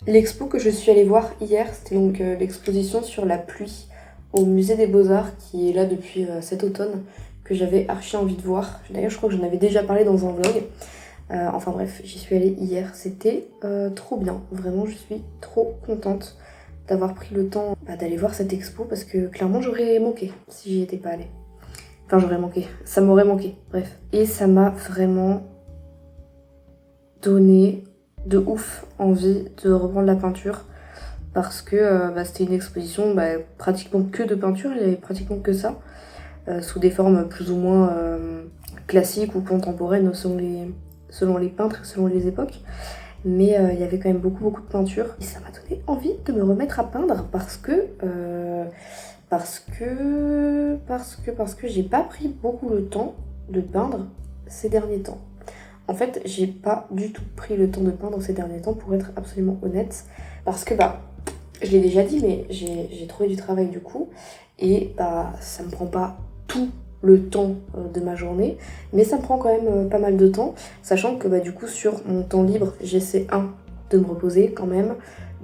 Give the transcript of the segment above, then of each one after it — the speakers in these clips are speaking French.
L'expo que je suis allée voir hier, c'était donc l'exposition sur la pluie au musée des Beaux-Arts qui est là depuis cet automne, que j'avais archi envie de voir. D'ailleurs, je crois que j'en avais déjà parlé dans un vlog. Enfin bref, j'y suis allée hier, c'était trop bien. Vraiment, je suis trop contente d'avoir pris le temps d'aller voir cette expo parce que clairement, j'aurais manqué si j'y étais pas allée. Enfin, j'aurais manqué, ça m'aurait manqué, bref. Et ça m'a vraiment donné de ouf envie de reprendre la peinture parce que c'était une exposition pratiquement que de peinture, il y avait pratiquement que ça, sous des formes plus ou moins classiques ou contemporaines selon les peintres et selon les époques. Mais il y avait quand même beaucoup de peinture et ça m'a donné envie de me remettre à peindre parce que j'ai pas pris beaucoup le temps de peindre ces derniers temps. En fait, j'ai pas du tout pris le temps de peindre ces derniers temps pour être absolument honnête. Parce que je l'ai déjà dit, mais j'ai trouvé du travail du coup. Et ça me prend pas tout le temps de ma journée. Mais ça me prend quand même pas mal de temps. Sachant que du coup, sur mon temps libre, j'essaie de me reposer quand même,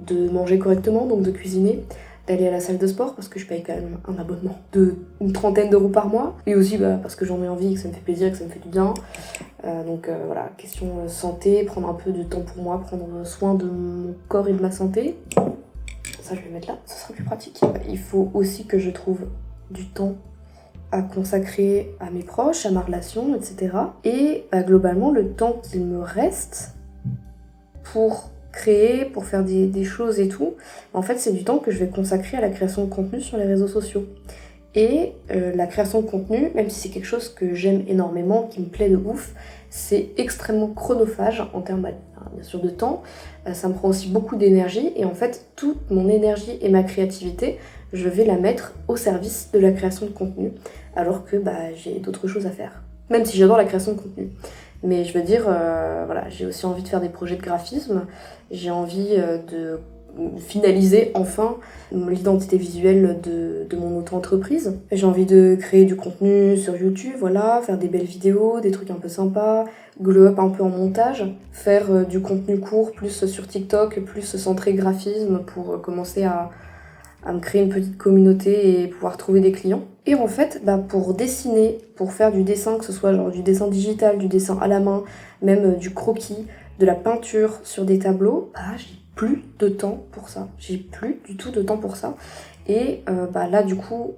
de manger correctement, donc de cuisiner, d'aller à la salle de sport parce que je paye quand même un abonnement de une trentaine d'euros par mois. Et aussi parce que j'en ai envie, que ça me fait plaisir, que ça me fait du bien. Donc voilà, question santé, prendre un peu de temps pour moi, prendre soin de mon corps et de ma santé. Ça, je vais le mettre là, ce sera plus pratique. Il faut aussi que je trouve du temps à consacrer à mes proches, à ma relation, etc. Et globalement, le temps qu'il me reste pour créer, pour faire des choses et tout, en fait, c'est du temps que je vais consacrer à la création de contenu sur les réseaux sociaux. Et la création de contenu, même si c'est quelque chose que j'aime énormément, qui me plaît de ouf, c'est extrêmement chronophage en termes bien sûr de temps. Ça me prend aussi beaucoup d'énergie et en fait toute mon énergie et ma créativité, je vais la mettre au service de la création de contenu alors que j'ai d'autres choses à faire. Même si j'adore la création de contenu. Mais je veux dire, j'ai aussi envie de faire des projets de graphisme, j'ai envie de finaliser enfin l'identité visuelle de mon auto-entreprise. J'ai envie de créer du contenu sur YouTube, faire des belles vidéos, des trucs un peu sympas, glow up un peu en montage, faire du contenu court plus sur TikTok, plus centré graphisme pour commencer à me créer une petite communauté et pouvoir trouver des clients. Et en fait, pour dessiner, pour faire du dessin, que ce soit genre du dessin digital, du dessin à la main, même du croquis, de la peinture sur des tableaux, j'ai plus de temps pour ça. J'ai plus du tout de temps pour ça. Et là, du coup,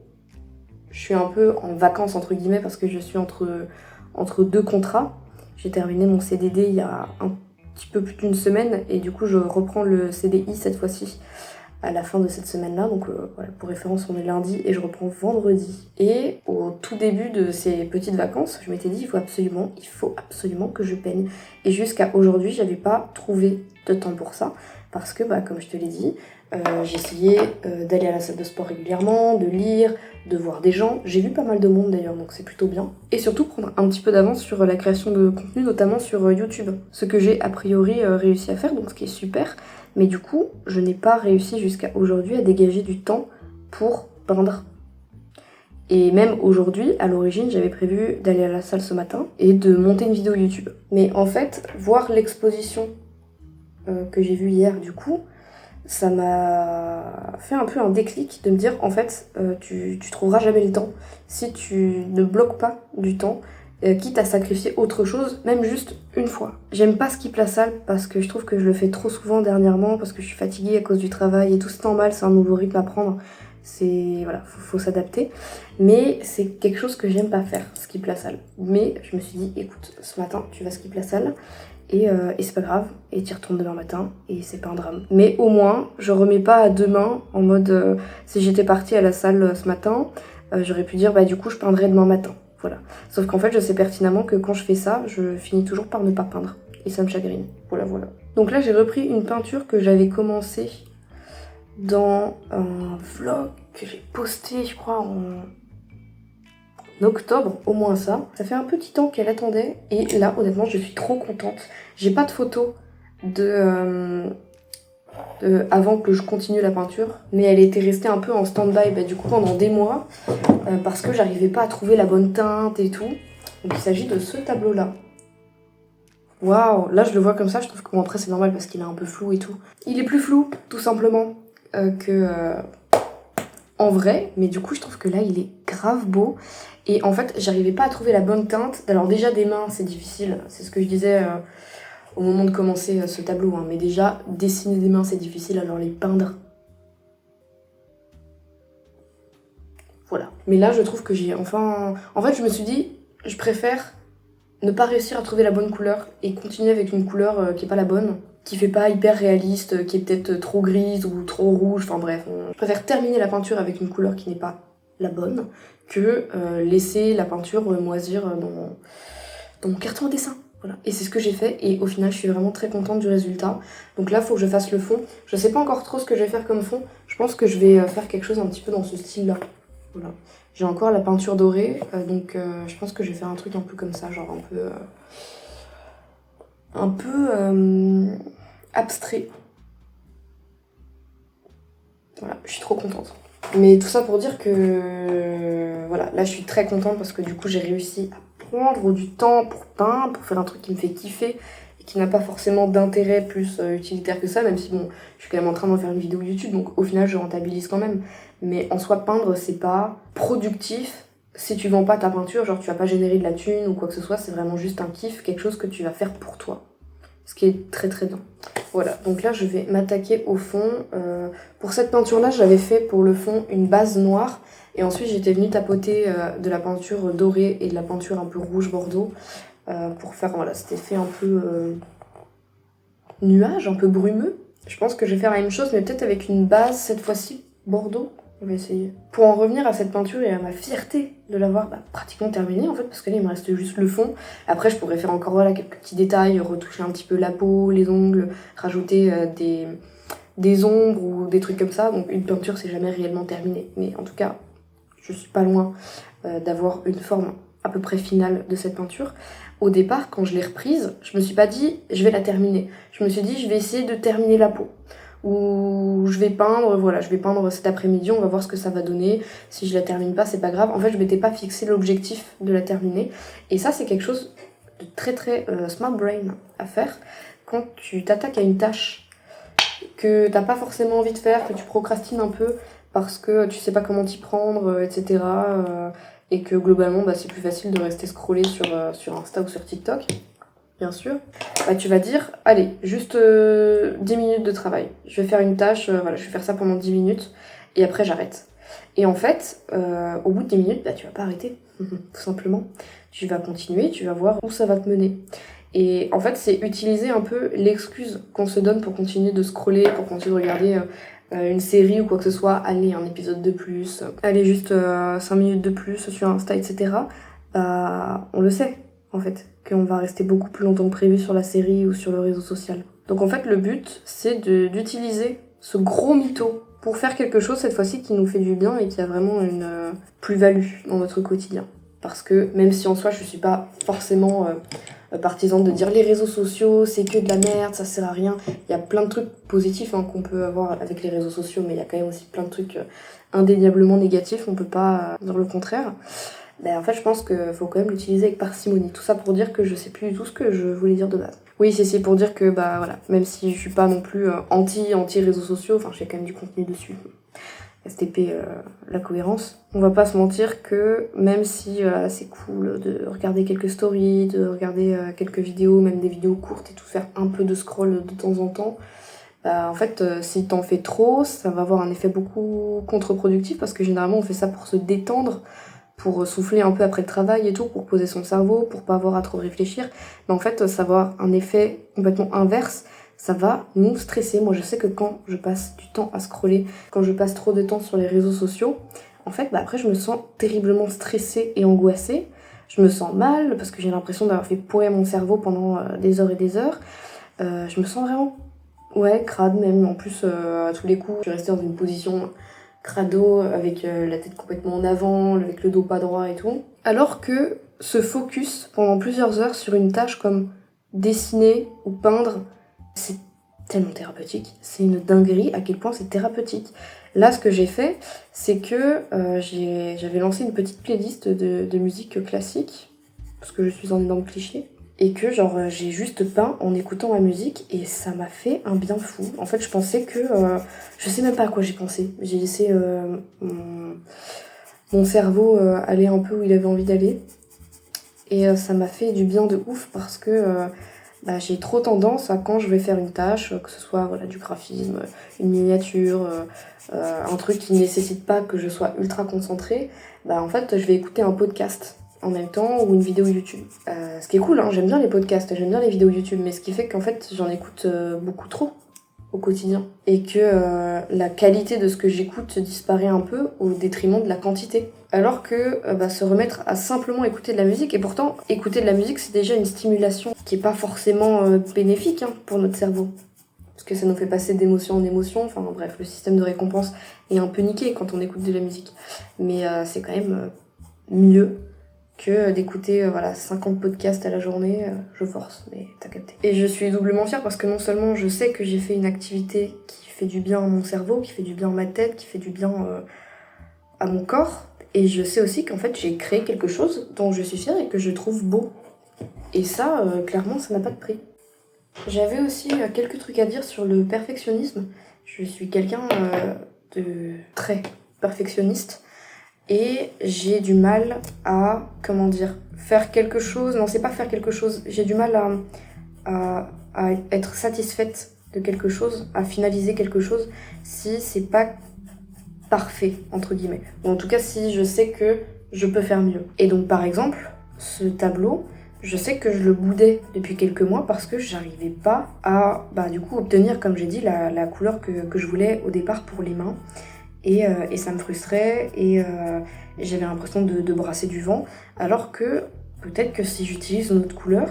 je suis un peu en vacances, entre guillemets, parce que je suis entre deux contrats. J'ai terminé mon CDD il y a un petit peu plus d'une semaine et du coup, je reprends le CDI cette fois-ci à la fin de cette semaine-là. Donc pour référence, on est lundi et je reprends vendredi. Et au tout début de ces petites vacances, je m'étais dit il faut absolument que je peigne. Et jusqu'à aujourd'hui, j'avais pas trouvé de temps pour ça parce que comme je te l'ai dit, j'essayais d'aller à la salle de sport régulièrement, de lire, de voir des gens. J'ai vu pas mal de monde d'ailleurs, donc c'est plutôt bien. Et surtout prendre un petit peu d'avance sur la création de contenu, notamment sur YouTube. Ce que j'ai a priori réussi à faire, donc ce qui est super. Mais du coup, je n'ai pas réussi jusqu'à aujourd'hui à dégager du temps pour peindre. Et même aujourd'hui, à l'origine, j'avais prévu d'aller à la salle ce matin et de monter une vidéo YouTube. Mais en fait, voir l'exposition que j'ai vue hier, du coup, ça m'a fait un peu un déclic de me dire, en fait, tu trouveras jamais le temps si tu ne bloques pas du temps, quitte à sacrifier autre chose, même juste une fois. J'aime pas skip la salle parce que je trouve que je le fais trop souvent dernièrement, parce que je suis fatiguée à cause du travail et tout, c'est normal, c'est un nouveau rythme à prendre. Faut s'adapter. Mais c'est quelque chose que j'aime pas faire, skip la salle. Mais je me suis dit, écoute, ce matin, tu vas skip la salle. Et c'est pas grave, et tu y retournes demain matin, et c'est pas un drame. Mais au moins, je remets pas à demain, en mode, si j'étais partie à la salle ce matin, j'aurais pu dire, du coup, je peindrai demain matin. Voilà. Sauf qu'en fait, je sais pertinemment que quand je fais ça, je finis toujours par ne pas peindre. Et ça me chagrine. Voilà. Donc là, j'ai repris une peinture que j'avais commencée dans un vlog que j'ai posté, je crois, en octobre, au moins ça. Ça fait un petit temps qu'elle attendait et là honnêtement je suis trop contente. J'ai pas de photos avant que je continue la peinture, mais elle était restée un peu en stand-by du coup pendant des mois parce que j'arrivais pas à trouver la bonne teinte et tout. Donc il s'agit de ce tableau là. Waouh, là je le vois comme ça, je trouve que bon, après c'est normal parce qu'il est un peu flou et tout. Il est plus flou, tout simplement, que en vrai, mais du coup je trouve que là il est grave beau. Et en fait, j'arrivais pas à trouver la bonne teinte. Alors déjà des mains, c'est difficile, c'est ce que je disais au moment de commencer ce tableau, hein. Mais déjà, dessiner des mains, c'est difficile, alors les peindre... Voilà. Mais là, je trouve que j'ai enfin... En fait, je me suis dit, je préfère ne pas réussir à trouver la bonne couleur et continuer avec une couleur qui est pas la bonne, qui fait pas hyper réaliste, qui est peut-être trop grise ou trop rouge, enfin bref. Je préfère terminer la peinture avec une couleur qui n'est pas la bonne que laisser la peinture moisir dans mon carton à dessin. Voilà. Et c'est ce que j'ai fait et au final je suis vraiment très contente du résultat. Donc là il faut que je fasse le fond. Je sais pas encore trop ce que je vais faire comme fond. Je pense que je vais faire quelque chose un petit peu dans ce style là. Voilà. J'ai encore la peinture dorée, donc je pense que je vais faire un truc un peu comme ça, genre un peu abstrait. Voilà, je suis trop contente. Mais tout ça pour dire que voilà, là je suis très contente parce que du coup j'ai réussi à prendre du temps pour peindre, pour faire un truc qui me fait kiffer et qui n'a pas forcément d'intérêt plus utilitaire que ça, même si bon, je suis quand même en train d'en faire une vidéo YouTube, donc au final je rentabilise quand même. Mais en soi, peindre c'est pas productif si tu vends pas ta peinture, genre tu vas pas générer de la thune ou quoi que ce soit, c'est vraiment juste un kiff, quelque chose que tu vas faire pour toi. Ce qui est très très bien. Voilà, donc là je vais m'attaquer au fond. Pour cette peinture là, j'avais fait pour le fond une base noire et ensuite j'étais venue tapoter de la peinture dorée et de la peinture un peu rouge bordeaux pour faire voilà, cet effet un peu nuage, un peu brumeux. Je pense que je vais faire la même chose mais peut-être avec une base cette fois-ci bordeaux. On va essayer. Pour en revenir à cette peinture et à ma fierté de l'avoir pratiquement terminée en fait, parce que là il me reste juste le fond. Après je pourrais faire encore voilà, quelques petits détails, retoucher un petit peu la peau, les ongles, rajouter des ombres ou des trucs comme ça. Donc une peinture c'est jamais réellement terminé. Mais en tout cas, je suis pas loin d'avoir une forme à peu près finale de cette peinture. Au départ, quand je l'ai reprise, je me suis pas dit je vais la terminer. Je me suis dit je vais essayer de terminer la peau. Ou je vais peindre, voilà, je vais peindre cet après-midi, on va voir ce que ça va donner. Si je la termine pas, c'est pas grave. En fait, je m'étais pas fixé l'objectif de la terminer. Et ça, c'est quelque chose de très très smart brain à faire. Quand tu t'attaques à une tâche que t'as pas forcément envie de faire, que tu procrastines un peu parce que tu sais pas comment t'y prendre, etc. Et que globalement, c'est plus facile de rester scroller sur Insta ou sur TikTok. Bien sûr, tu vas dire, allez, juste 10 minutes de travail. Je vais faire une tâche, voilà, je vais faire ça pendant 10 minutes, et après j'arrête. Et en fait, au bout de 10 minutes, tu vas pas arrêter, tout simplement. Tu vas continuer, tu vas voir où ça va te mener. Et en fait, c'est utiliser un peu l'excuse qu'on se donne pour continuer de scroller, pour continuer de regarder une série ou quoi que ce soit, aller un épisode de plus, aller juste 5 minutes de plus sur Insta, etc. On le sait, en fait, qu'on va rester beaucoup plus longtemps que prévu sur la série ou sur le réseau social. Donc en fait, le but, c'est d'utiliser ce gros mytho pour faire quelque chose, cette fois-ci, qui nous fait du bien et qui a vraiment une plus-value dans notre quotidien. Parce que même si en soi, je suis pas forcément partisane de dire les réseaux sociaux, c'est que de la merde, ça sert à rien. Il y a plein de trucs positifs qu'on peut avoir avec les réseaux sociaux, mais il y a quand même aussi plein de trucs indéniablement négatifs, on peut pas dire le contraire. En fait, je pense qu'il faut quand même l'utiliser avec parcimonie. Tout ça pour dire que je sais plus du tout ce que je voulais dire de base. Oui, c'est pour dire que, voilà, même si je suis pas non plus anti réseaux sociaux, enfin, j'ai quand même du contenu dessus. STP, la cohérence. On va pas se mentir que même si c'est cool de regarder quelques stories, de regarder quelques vidéos, même des vidéos courtes et tout, faire un peu de scroll de temps en temps, en fait, si t'en fais trop, ça va avoir un effet beaucoup contre-productif parce que généralement on fait ça pour se détendre, pour souffler un peu après le travail et tout, pour poser son cerveau, pour pas avoir à trop réfléchir. Mais en fait, ça va avoir un effet complètement inverse. Ça va nous stresser. Moi, je sais que quand je passe du temps à scroller, quand je passe trop de temps sur les réseaux sociaux, en fait, après, je me sens terriblement stressée et angoissée. Je me sens mal parce que j'ai l'impression d'avoir fait pourrir mon cerveau pendant des heures et des heures. Je me sens vraiment, crade même. En plus, à tous les coups, je suis restée dans une position crado, avec la tête complètement en avant, avec le dos pas droit et tout. Alors que se focus pendant plusieurs heures sur une tâche comme dessiner ou peindre, c'est tellement thérapeutique. C'est une dinguerie à quel point c'est thérapeutique. Là, ce que j'ai fait, c'est que j'avais lancé une petite playlist de musique classique, parce que je suis un énorme cliché. et que genre j'ai juste peint en écoutant ma musique et ça m'a fait un bien fou. En fait je pensais que... je sais même pas à quoi j'ai pensé. J'ai laissé mon cerveau aller un peu où il avait envie d'aller. Et ça m'a fait du bien de ouf parce que j'ai trop tendance à quand je vais faire une tâche, que ce soit voilà, du graphisme, une miniature, un truc qui ne nécessite pas que je sois ultra concentrée, en fait je vais écouter un podcast en même temps ou une vidéo YouTube. Ce qui est cool, hein, j'aime bien les podcasts, j'aime bien les vidéos YouTube, mais ce qui fait qu'en fait j'en écoute beaucoup trop au quotidien et que la qualité de ce que j'écoute disparaît un peu au détriment de la quantité. Alors que se remettre à simplement écouter de la musique, et pourtant écouter de la musique c'est déjà une stimulation qui est pas forcément bénéfique pour notre cerveau. Parce que ça nous fait passer d'émotion en émotion, enfin bref, le système de récompense est un peu niqué quand on écoute de la musique. Mais c'est quand même mieux que d'écouter 50 podcasts à la journée, je force, mais t'as capté. Et je suis doublement fière parce que non seulement je sais que j'ai fait une activité qui fait du bien à mon cerveau, qui fait du bien à ma tête, qui fait du bien à mon corps, et je sais aussi qu'en fait j'ai créé quelque chose dont je suis fière et que je trouve beau. Et ça, clairement, ça n'a pas de prix. J'avais aussi quelques trucs à dire sur le perfectionnisme. Je suis quelqu'un de très perfectionniste. Et j'ai du mal à, faire quelque chose. Non, c'est pas faire quelque chose. J'ai du mal à être satisfaite de quelque chose, à finaliser quelque chose, si c'est pas parfait, entre guillemets. Ou en tout cas, si je sais que je peux faire mieux. Et donc, par exemple, ce tableau, je sais que je le boudais depuis quelques mois parce que j'arrivais pas à, obtenir, comme j'ai dit, la couleur que je voulais au départ pour les mains. Et ça me frustrait et j'avais l'impression de brasser du vent, alors que peut-être que si j'utilise une autre couleur,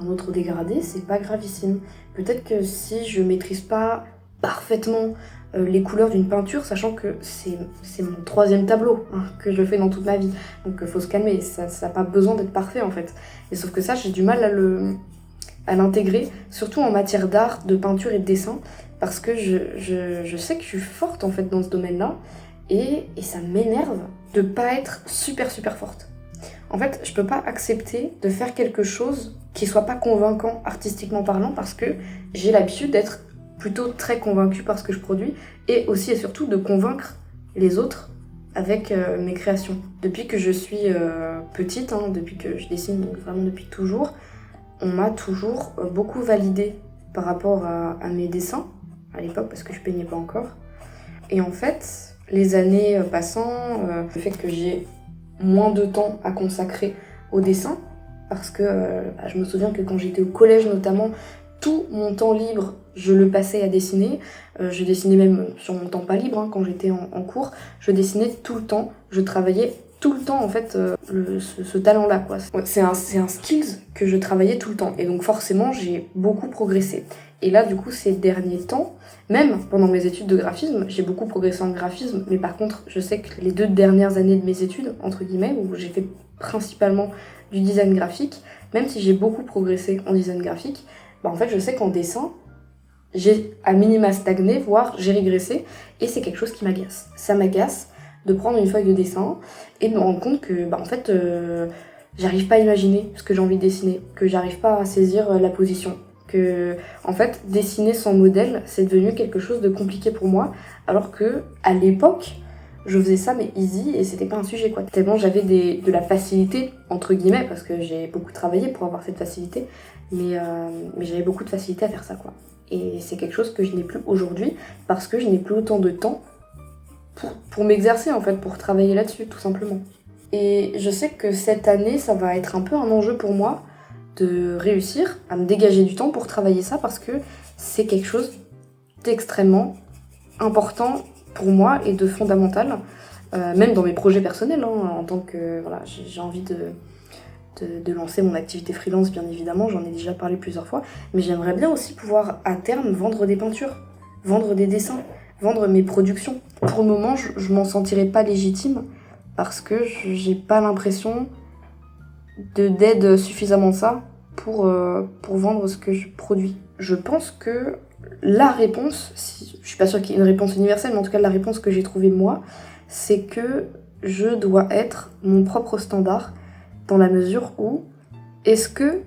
un autre dégradé, c'est pas gravissime. Peut-être que si je maîtrise pas parfaitement les couleurs d'une peinture, sachant que c'est mon 3e tableau que je fais dans toute ma vie, donc faut se calmer, ça n'a pas besoin d'être parfait en fait. Et sauf que ça, j'ai du mal à l'intégrer, surtout en matière d'art, de peinture et de dessin, parce que je sais que je suis forte en fait dans ce domaine-là, et ça m'énerve de pas être super forte. En fait, je peux pas accepter de faire quelque chose qui soit pas convaincant artistiquement parlant, parce que j'ai l'habitude d'être plutôt très convaincue par ce que je produis, et aussi et surtout de convaincre les autres avec mes créations. Depuis que je suis petite, depuis que je dessine, donc vraiment depuis toujours, on m'a toujours beaucoup validée par rapport à mes dessins, à l'époque parce que je peignais pas encore. Et en fait, les années passant, le fait que j'ai moins de temps à consacrer au dessin, parce que je me souviens que quand j'étais au collège notamment, tout mon temps libre, je le passais à dessiner. Je dessinais même sur mon temps pas libre, quand j'étais en cours. Je dessinais tout le temps, je travaillais tout le temps en fait ce talent-là, quoi. C'est un skills que je travaillais tout le temps, et donc forcément j'ai beaucoup progressé. Et là du coup ces derniers temps, même pendant mes études de graphisme, j'ai beaucoup progressé en graphisme, mais par contre je sais que les 2 dernières années de mes études, entre guillemets, où j'ai fait principalement du design graphique, même si j'ai beaucoup progressé en design graphique, en fait je sais qu'en dessin, j'ai à minima stagné, voire j'ai régressé, et c'est quelque chose qui m'agace. Ça m'agace de prendre une feuille de dessin et de me rendre compte que j'arrive pas à imaginer ce que j'ai envie de dessiner, que j'arrive pas à saisir la position, que en fait dessiner sans modèle c'est devenu quelque chose de compliqué pour moi, alors que à l'époque je faisais ça mais easy et c'était pas un sujet, quoi. Tellement j'avais de la facilité entre guillemets, parce que j'ai beaucoup travaillé pour avoir cette facilité, mais j'avais beaucoup de facilité à faire ça, quoi. Et c'est quelque chose que je n'ai plus aujourd'hui parce que je n'ai plus autant de temps pour m'exercer en fait, pour travailler là-dessus tout simplement. Et je sais que cette année ça va être un peu un enjeu pour moi de réussir à me dégager du temps pour travailler ça, parce que c'est quelque chose d'extrêmement important pour moi et de fondamental, même dans mes projets personnels, en tant que j'ai envie de lancer mon activité freelance, bien évidemment, j'en ai déjà parlé plusieurs fois, mais j'aimerais bien aussi pouvoir à terme vendre des peintures, vendre des dessins, vendre mes productions. Pour le moment, je m'en sentirais pas légitime parce que j'ai pas l'impression d'aide suffisamment ça pour vendre ce que je produis. Je pense que la réponse, je suis pas sûre qu'il y ait une réponse universelle, mais en tout cas la réponse que j'ai trouvée moi, c'est que je dois être mon propre standard, dans la mesure où est-ce que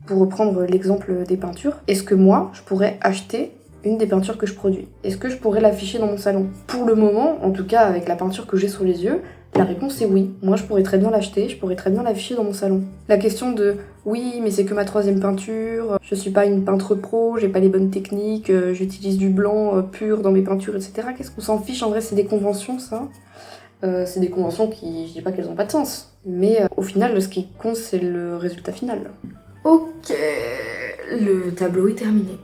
Pour reprendre l'exemple des peintures, est-ce que moi, je pourrais acheter une des peintures que je produis? Est-ce que je pourrais l'afficher dans mon salon? Pour le moment, en tout cas avec la peinture que j'ai sous les yeux, la réponse est oui. Moi, je pourrais très bien l'acheter, je pourrais très bien l'afficher dans mon salon. La question de oui, mais c'est que ma 3e peinture, je suis pas une peintre pro, j'ai pas les bonnes techniques, j'utilise du blanc pur dans mes peintures, etc. Qu'est-ce qu'on s'en fiche? En vrai, c'est des conventions, ça. C'est des conventions qui, je dis pas qu'elles ont pas de sens, mais au final, ce qui compte, c'est le résultat final. Ok, le tableau est terminé.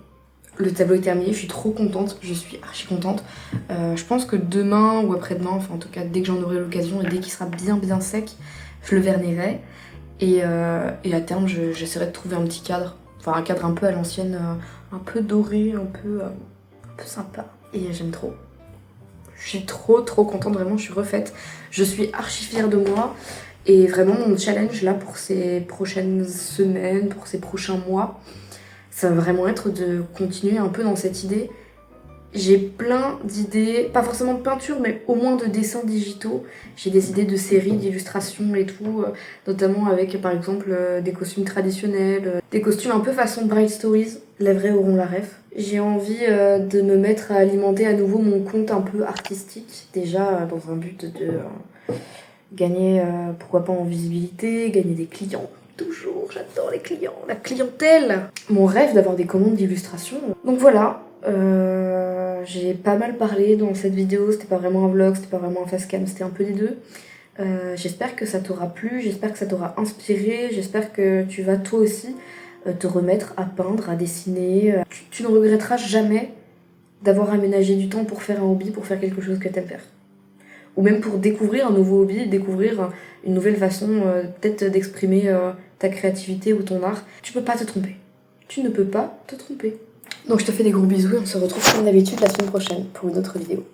Le tableau est terminé, je suis trop contente, je suis archi contente. Je pense que demain ou après-demain, enfin en tout cas dès que j'en aurai l'occasion et dès qu'il sera bien sec, je le vernirai. Et à terme, j'essaierai de trouver un petit cadre, enfin un cadre un peu à l'ancienne, un peu doré, un peu sympa. Et j'aime trop. Je suis trop contente, vraiment, je suis refaite. Je suis archi fière de moi. Et vraiment, mon challenge là pour ces prochaines semaines, pour ces prochains mois, ça va vraiment être de continuer un peu dans cette idée. J'ai plein d'idées, pas forcément de peinture, mais au moins de dessins digitaux. J'ai des idées de séries, d'illustrations et tout, notamment avec par exemple des costumes traditionnels, des costumes un peu façon Bright Stories, les vrais auront la ref. J'ai envie de me mettre à alimenter à nouveau mon compte un peu artistique, déjà dans un but de gagner, pourquoi pas en visibilité, gagner des clients. Toujours, j'adore les clients, la clientèle. Mon rêve d'avoir des commandes d'illustration. Donc voilà, j'ai pas mal parlé dans cette vidéo, c'était pas vraiment un vlog, c'était pas vraiment un facecam, c'était un peu des deux. J'espère que ça t'aura plu, j'espère que ça t'aura inspiré, j'espère que tu vas toi aussi te remettre à peindre, à dessiner. Tu ne regretteras jamais d'avoir aménagé du temps pour faire un hobby, pour faire quelque chose que t'aimes faire. Ou même pour découvrir un nouveau hobby, découvrir une nouvelle façon peut-être d'exprimer ta créativité ou ton art. Tu peux pas te tromper. Tu ne peux pas te tromper. Donc je te fais des gros bisous et on se retrouve comme d'habitude la semaine prochaine pour une autre vidéo.